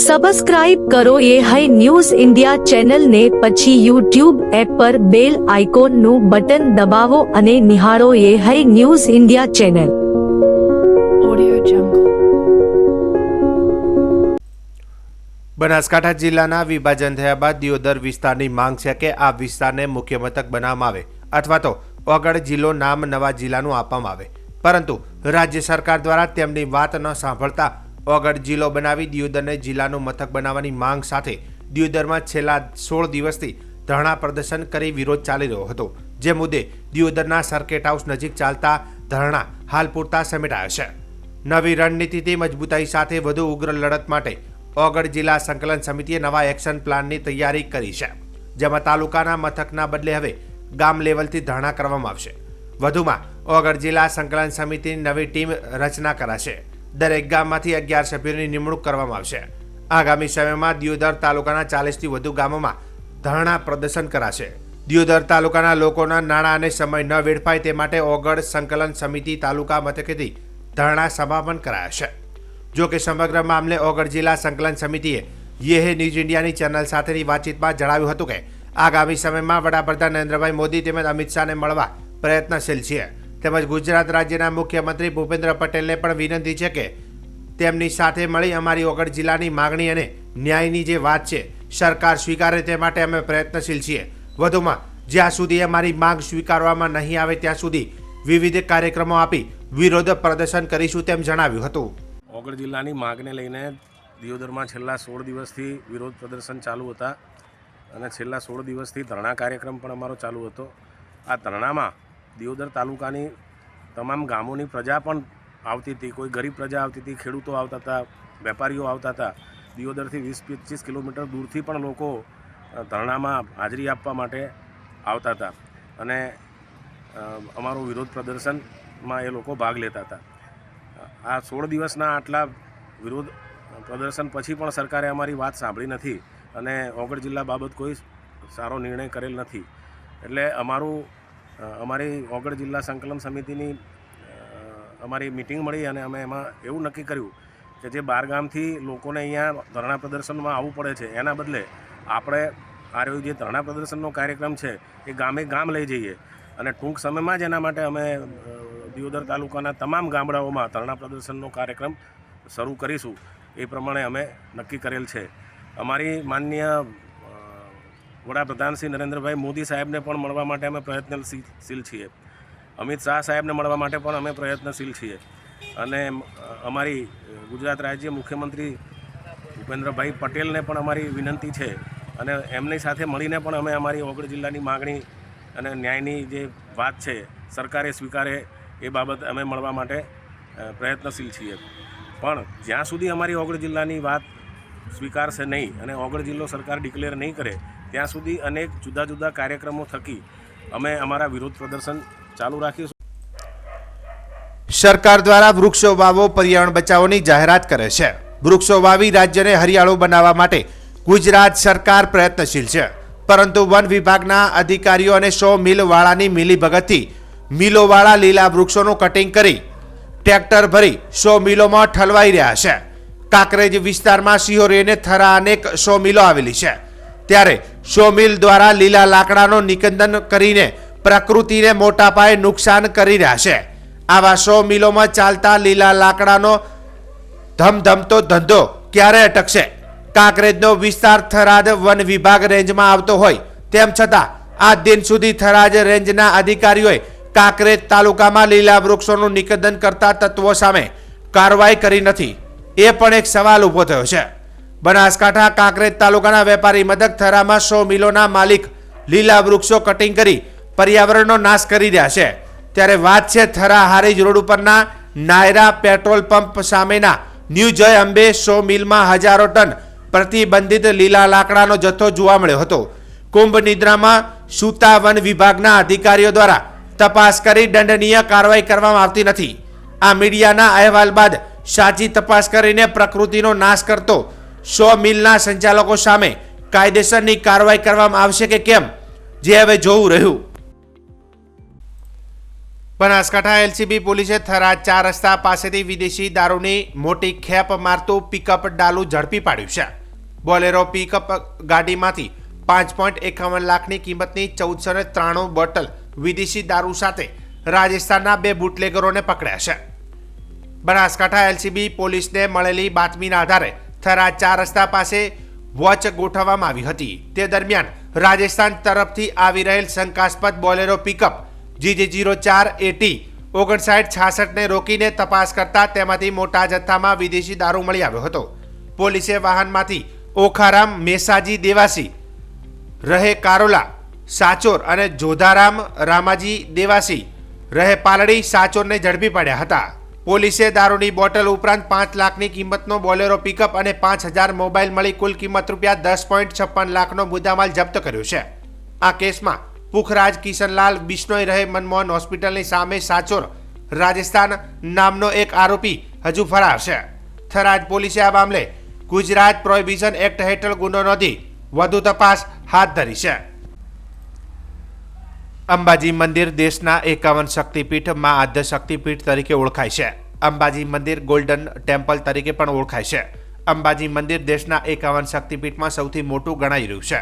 Subscribe કરો એ high news India ચેનલને, પછી યુટ્યુબ એપ પર બેલ આઇકોનનું બટન દબાવો અને નિહાળો એ high news India channel. Banaskantha જિલ્લાના વિભાજન થયા બાદ દિયોદર વિસ્તારની માંગ છે કે આ વિસ્તારને મુખ્ય મથક બનાવવામાં આવે અથવા તો ઓગળ જિલ્લો નામ નવા જિલ્લાનું આપવામાં આવે, પરંતુ રાજ્ય સરકાર દ્વારા તેમની વાત ન સાંભળતા ઓગળ જિલ્લો બનાવી દિયોદરને જિલ્લાનું મથક બનાવવાની માંગ સાથે દિયોદરમાં છેલ્લા 16 દિવસથી ધરણા પ્રદર્શન કરી વિરોધ ચાલી રહ્યો હતો. જે મુદ્દે દિયોદરના સર્કિટ હાઉસ નજીક ચાલતા ધરણા હાલ પૂરતા સમેટાયા છે. નવી રણનીતિથી મજબૂતાઈ સાથે વધુ ઉગ્ર લડત માટે ઓગળ જિલ્લા સંકલન સમિતિએ નવા એક્શન પ્લાનની તૈયારી કરી છે, જેમાં તાલુકાના મથકના બદલે હવે ગામ લેવલથી ધરણા કરવામાં આવશે. વધુમાં ઓગળ જિલ્લા સંકલન સમિતિની નવી ટીમ રચના કરાશે. દરેક ગામમાંથી 11 સભ્યોની નિમણૂક કરવામાં આવશે. આગામી સમયમાં દિયોદર તાલુકાના 40થી વધુ ગામોમાં ધરણા પ્રદર્શન કરાશે. દિયોદર તાલુકાના લોકોના નાણાં અને સમય ન વેડફાય તે માટે ઓગળ સંકલન સમિતિ તાલુકા મથકેથી ધરણા સમાપન કરાશે. જો કે સમગ્ર મામલે ઓગળ જિલ્લા સંકલન સમિતિએ યે ન્યૂઝ ઇન્ડિયાની ચેનલ સાથેની વાતચીતમાં જણાવ્યું હતું કે આગામી સમયમાં વડાપ્રધાન નરેન્દ્રભાઈ મોદી તેમજ અમિત શાહને મળવા પ્રયત્નશીલ છે. તેમજ ગુજરાત રાજ્યના મુખ્યમંત્રી ભૂપેન્દ્ર પટેલને પણ વિનંતી છે કે તેમની સાથે મળી અમારી ઓગળ જિલ્લાની માગણી અને ન્યાયની જે વાત છે સરકાર સ્વીકારે તે માટે અમે પ્રયત્નશીલ છીએ. વધુમાં જ્યાં સુધી અમારી માંગ સ્વીકારવામાં નહીં આવે ત્યાં સુધી વિવિધ કાર્યક્રમો આપી વિરોધ પ્રદર્શન કરીશું તેમ જણાવ્યું હતું. ઓગળ જિલ્લાની માંગને લઈને દિયોદરમાં છેલ્લા 16 દિવસથી વિરોધ પ્રદર્શન ચાલુ હતા અને છેલ્લા 16 દિવસથી ધરણા કાર્યક્રમ પણ અમારો ચાલુ હતો. આ ધરણામાં દિયોદર તાલુકાની તમામ ગામોની પ્રજા પણ આવતી હતી. કોઈ ગરીબ પ્રજા આવતી હતી, ખેડૂતો આવતા હતા, વેપારીઓ આવતા હતા. દિયોદરથી 20-25 કિલોમીટર દૂરથી પણ લોકો ધરણામાં હાજરી આપવા માટે આવતા હતા અને અમારું વિરોધ પ્રદર્શનમાં એ લોકો ભાગ લેતા હતા. આ 16 દિવસના આટલા વિરોધ પ્રદર્શન પછી પણ સરકારે અમારી વાત સાંભળી નથી અને ઓગળ જિલ્લા બાબત કોઈ સારો નિર્ણય કરેલ નથી. એટલે અમારી ઓગળ જિલ્લા સંકલન સમિતિની અમારી મિટિંગ મળી અને અમે એમાં એવું નક્કી કર્યું કે જે બહારગામથી લોકોને અહીંયા ધરણા પ્રદર્શનમાં આવવું પડે છે એના બદલે આપણે આ રહ્યું જે ધરણા પ્રદર્શનનો કાર્યક્રમ છે એ ગામે ગામ લઈ જઈએ અને ટૂંક સમયમાં જ એના માટે અમે દિયોદર તાલુકાના તમામ ગામડાઓમાં ધરણા પ્રદર્શનનો કાર્યક્રમ શરૂ કરીશું. એ પ્રમાણે અમે નક્કી કરેલ છે. અમારી માનનીય વડાપ્રધાન શ્રી નરેન્દ્રભાઈ મોદી સાહેબને પણ મળવા માટે અમે પ્રયત્નશીલ છીએ. અમિત શાહ સાહેબને મળવા માટે પણ અમે પ્રયત્નશીલ છીએ અને અમારી ગુજરાત રાજ્ય મુખ્યમંત્રી ભૂપેન્દ્રભાઈ પટેલને પણ અમારી વિનંતી છે અને એમની સાથે મળીને પણ અમે અમારી ઓગળ જિલ્લાની માગણી અને ન્યાયની જે વાત છે સરકારે સ્વીકારે એ બાબત અમે મળવા માટે પ્રયત્નશીલ છીએ. પણ જ્યાં સુધી અમારી ઓગળ જિલ્લાની વાત સ્વીકારશે નહીં અને ઓગળ જિલ્લો સરકાર ડિક્લેર નહીં કરે ત્યાં સુધી અનેક જુદા જુદા કાર્યક્રમો થકી અમે અમારા વિરોધ પ્રદર્શન ચાલુ રાખીશું. સરકાર દ્વારા વૃક્ષો વાવો, પર્યાવરણ બચાવોની જાહેરાત કરે છે. વૃક્ષો વાવી રાજ્યને હરિયાળું બનાવવા માટે ગુજરાત સરકાર પ્રયત્નશીલ છે, પરંતુ વન વિભાગના અધિકારીઓ અને 100 મિલવાળાની મિલીભગતથી મિલોવાળા લીલા વૃક્ષોનું કટિંગ કરી ટ્રેક્ટર ભરી 100 મિલોમાં ઠલવાઈ રહ્યા છે. કાંકરેજ વિસ્તારમાં સિહોરી અને થરા અનેક 100 મિલો આવેલી છે, ત્યારે 100 મિલ દ્વારા લીલા લાકડાનો નિકંદન કરીને પ્રકૃતિને મોટા પાયે નુકસાન કરી રહ્યા છે. આવા 100 મિલોમાં ચાલતા લીલા લાકડાનો ધમધમતો ધંધો ક્યારે અટકશે? કાંકરેજનો વિસ્તાર થરાદ વન વિભાગ રેન્જમાં આવતો હોય તેમ છતાં આજ દિન સુધી થરાદ રેન્જના અધિકારીઓએ કાંકરેજ તાલુકામાં લીલા વૃક્ષોનું નિકંદન કરતા તત્વો સામે કાર્યવાહી કરી નથી. એ પણ એક સવાલ ઊભો થયો છે. બનાસકાંઠા કાંકરેજ તાલુકાના વેપારી મથક થરામાં 100 મિલોના માલિક લીલા વૃક્ષો કટિંગ કરી પર્યાવરણનો નાશ કરી રહ્યા છે. ત્યારે વાત છે થરા હારીજ રોડ ઉપરના નાયરા પેટ્રોલ પંપ સામેના ન્યૂ જય અંબે 100 મિલમાં હજારો ટન પ્રતિબંધિત લીલા લાકડાનો જથ્થો જોવા મળ્યો હતો. કુંભ નિદ્રામાં સૂતા વન વિભાગના અધિકારીઓ દ્વારા તપાસ કરી દંડનીય કાર્યવાહી કરવામાં આવતી નથી. આ મીડિયાના અહેવાલ બાદ સાચી તપાસ કરીને પ્રકૃતિનો નાશ કરતો 100 મિલના સંચાલકો સામે કાયદેસરની કાર્યવાહી કરવામાં આવશે કે કેમ, જે હવે જોવું રહ્યું. બનાસકાંઠા એલસીબી પોલીસે થરાદ 4 રસ્તા પાસેથી વિદેશી દારૂની મોટી ખેપ મારતું પિકઅપ ડાલુ ઝડપી પાડ્યું છે. બોલેરો પિકઅપ ગાડીમાંથી 5.51 લાખની કિંમતની 1493 બોટલ વિદેશી દારૂ સાથે રાજસ્થાનના 2 બુટલેગરોને પકડ્યા છે. બનાસકાંઠા એલસીબી પોલીસને મળેલી બાતમીના આધારે થરાદ 4 રસ્તા પાસે વોચ ગોઠવવામાં આવી હતી. તે દરમિયાન રાજસ્થાન તરફથી આવી રહેલ શંકાસ્પદ બોલેરો પિકઅપ GG04AT 5966 ને રોકીને તપાસ કરતા તેમાંથી મોટા જથ્થામાં વિદેશી દારૂ મળી આવ્યો હતો. પોલીસે વાહનમાંથી ઓખારામ મેસાજી દેવાસી રહે કારોલા સાચોર અને જોધારામ રામાજી દેવાસી રહે પાલડી સાચોરને ઝડપી પાડ્યા હતા. પોલીસે દારૂની બોટલ ઉપરાંત 5 લાખની કિંમતનો બોલેરો પિકઅપ અને 5000 મોબાઈલ મળી કુલ કિંમત ₹10.56 લાખનો મુદ્દામાલ જપ્ત કર્યો છે. આ કેસમાં પુખરાજ કિશનલાલ બિશ્નોઈ રહે મનમોહન હોસ્પિટલની સામે સાચોર રાજસ્થાન નામનો એક આરોપી હજુ ફરાર છે. થરાદ પોલીસે આ મામલે ગુજરાત પ્રોહિબિશન એક્ટ હેઠળ ગુનો નોંધી વધુ તપાસ હાથ ધરી છે. અંબાજી મંદિર દેશના 51 શક્તિપીઠ માં આદ્ય શક્તિપીઠ તરીકે ઓળખાય છે. અંબાજી મંદિર ગોલ્ડન ટેમ્પલ તરીકે પણ ઓળખાય છે. અંબાજી મંદિર દેશના 51 શક્તિપીઠમાં સૌથી મોટું ગણાઈ રહ્યું છે.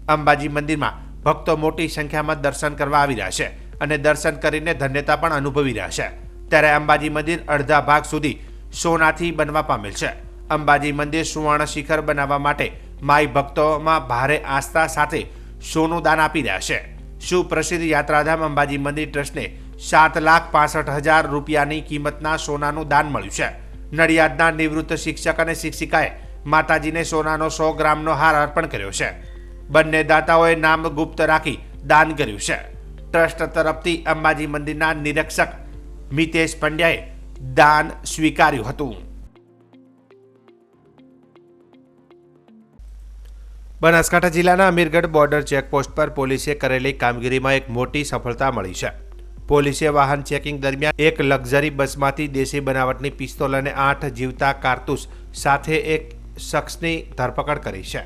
અંબાજી મંદિરમાં ભક્તો મોટી સંખ્યામાં દર્શન કરવા આવી રહ્યા છે અને દર્શન કરીને ધન્યતા પણ અનુભવી રહ્યા છે. ત્યારે અંબાજી મંદિર અડધા ભાગ સુધી સોનાથી બનવા પામેલ છે. અંબાજી મંદિર સુવર્ણ શિખર બનાવવા માટે માઈ ભક્તોમાં ભારે આસ્થા સાથે સોનું દાન આપી રહ્યા છે. સુપ્રસિદ્ધ યાત્રાધામ અંબાજી મંદિર ટ્રસ્ટને ₹7,65,000 ની કિંમતના સોનાનું દાન મળ્યું છે. નડિયાદના નિવૃત્ત શિક્ષક અને શિક્ષિકાએ માતાજીને સોનાનો 100 ગ્રામનો હાર અર્પણ કર્યો છે. બંને દાતાઓએ નામ ગુપ્ત રાખી દાન કર્યું છે. ટ્રસ્ટ તરફથી અંબાજી મંદિરના નિરીક્ષક મિતેશ પંડ્યાએ દાન સ્વીકાર્યું હતું. બનાસકાંઠા જિલ્લાના અમીરગઢ બોર્ડર ચેકપોસ્ટ પર પોલીસે કરેલી કામગીરીમાં એક મોટી સફળતા મળી છે. પોલીસે વાહન ચેકિંગ દરમિયાન એક લક્ઝરી બસમાંથી દેશી બનાવટની પિસ્તોલ અને 8 જીવતા કારતૂસ સાથે એક શખ્સની ધરપકડ કરી છે.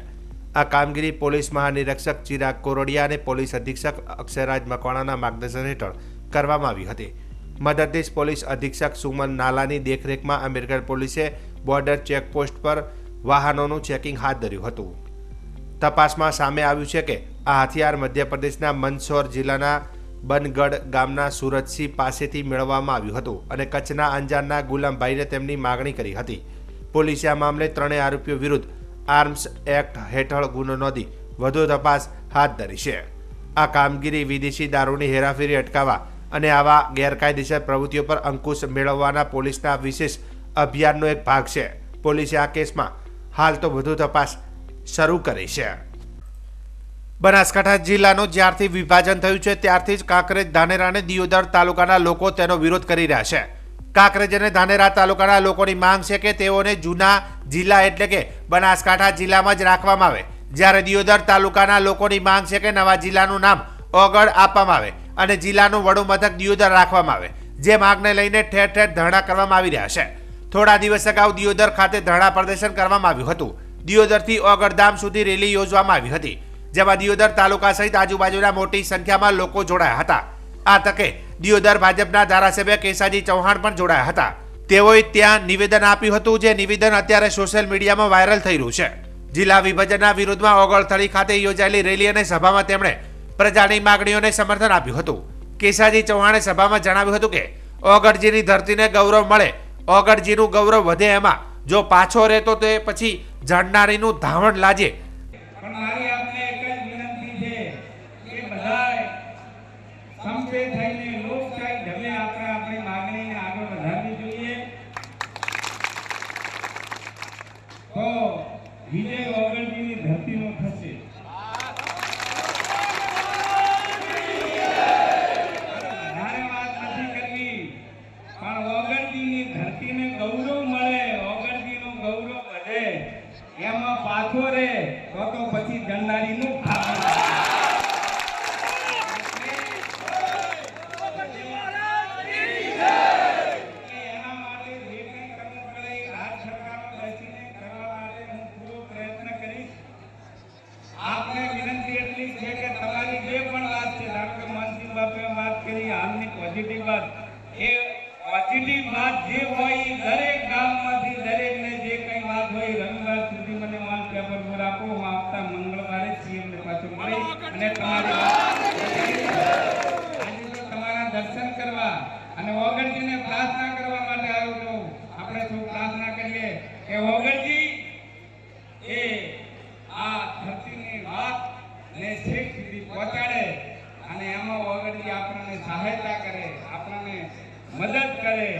આ કામગીરી પોલીસ મહાનિરીક્ષક ચિરાગ કોરડિયા અને પોલીસ અધિક્ષક અક્ષયરાજ મકવાણાના માર્ગદર્શન હેઠળ કરવામાં આવી હતી. મદદનીશ પોલીસ અધિક્ષક સુમન નાલાની દેખરેખમાં અમીરગઢ પોલીસે બોર્ડર ચેકપોસ્ટ પર વાહનોનું ચેકિંગ હાથ ધર્યું હતું. તપાસમાં સામે આવ્યું છે કે આ હથિયાર મધ્યપ્રદેશના મંદસૌર જિલ્લાના બનગઢ ગામના સુરતસિંહ પાસેથી મેળવવામાં આવ્યું હતું અને કચ્છના અંજારના ગુલામભાઈને તેમની માગણી કરી હતી. પોલીસે આ મામલે 3 આરોપીઓ વિરુદ્ધ આર્મ્સ એક્ટ હેઠળ ગુનો નોંધી વધુ તપાસ હાથ ધરી છે. આ કામગીરી વિદેશી દારૂની હેરાફેરી અટકાવવા અને આવા ગેરકાયદેસર પ્રવૃત્તિઓ પર અંકુશ મેળવવાના પોલીસના વિશેષ અભિયાનનો એક ભાગ છે. પોલીસે આ કેસમાં હાલ તો વધુ તપાસ શરૂ કરી છે. બનાસકાંઠા જિલ્લાનું જ્યારથી વિભાજન થયું છે ત્યારથી જ કાંકરેજ, ધાનેરા અને દિયોદર તાલુકાના લોકો તેનો વિરોધ કરી રહ્યા છે. કાંકરેજ અને ધાનેરા તાલુકાના લોકોની માંગ છે કે તેઓને જૂના જિલ્લા એટલે કે બનાસકાંઠા જિલ્લામાં જ રાખવામાં આવે, જ્યારે દિયોદર તાલુકાના લોકોની માંગ છે કે નવા જિલ્લાનું નામ ઓગળ આપવામાં આવે અને જિલ્લાનું વડું મથક દિયોદર રાખવામાં આવે. જે માંગને લઈને ઠેર ઠેર ધરણા કરવામાં આવી રહ્યા છે. થોડા દિવસ અગાઉ દિયોદર ખાતે ધરણા પ્રદર્શન કરવામાં આવ્યું હતું. દિયોદરથી ઓગળધામ સુધી રેલી યોજવામાં આવી હતી, જેમાં દિયોદર તાલુકા સહિત આજુબાજુના મોટી સંખ્યામાં લોકો જોડાયા હતા. આ તકે દિયોદર ભાજપના ધારાસભ્ય કેસાજી ચૌહાણ પણ જોડાયા હતા. તેઓએ ત્યાં નિવેદન આપ્યું હતું, જે નિવેદન અત્યારે સોશિયલ મીડિયામાં વાયરલ થઈ રહ્યું છે. જિલ્લા વિભાજનના વિરોધમાં ઓગળથળી ખાતે યોજાયેલી રેલી અને સભામાં તેમણે પ્રજાની માંગણીઓને સમર્થન આપ્યું હતું. કેસાજી ચૌહાણે સભામાં જણાવ્યું હતું કે ઓગળજીની ધરતીને ગૌરવ મળે, ઓગળજીનું ગૌરવ વધે, એમાં જો પાછો રહે તો તે પછી જાણનારીનું ધાવણ લાજે. પણ મારી આપને એક જ વિનંતી છે કે બધાય સંપે થઈને લોકશાહી ઢબે આપણે આપણી માંગણીને આગળ વધારવી જોઈએ. તો વિજય ઓગળજીની ધરતીનો થશે. વધારે વાત નથી કરવી, પણ ઓગળજીની ધરતીને ગૌરવ મળે, ઓગળજીનું ગૌરવ વધે, એમાં પાછો રહે કરી હાલની પોઝિટિવ વાત, એ પોઝિટિવ વાત જે હોય એ દરેક ગામમાંથી દરેકને જે કંઈ વાત હોય રવિવાર સુધી મને માલ પેપર પર આપો. હું આવતા મંગળવારે CM ને પાછું મળી અને તમારી આજે તો તમારા દર્શન કરવા અને ઓગણજીને પ્રાર્થના કરવા માટે આવ્યો છું. આપણે શું પ્રાર્થના કરીએ કે ઓગણજી એ આ ધરતીની વાત ને છેક સુધી પહોંચાડે અને એમાં ઓગણજી આપણને સહાયતા કરે, આપણને મદદ કરે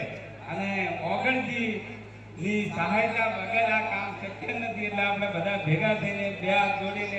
અને ઓગણજી ની સહાયતા વગર આ કામ શક્ય નથી. એટલે આપણે બધા ભેગા થઈને બે હાથ જોડીને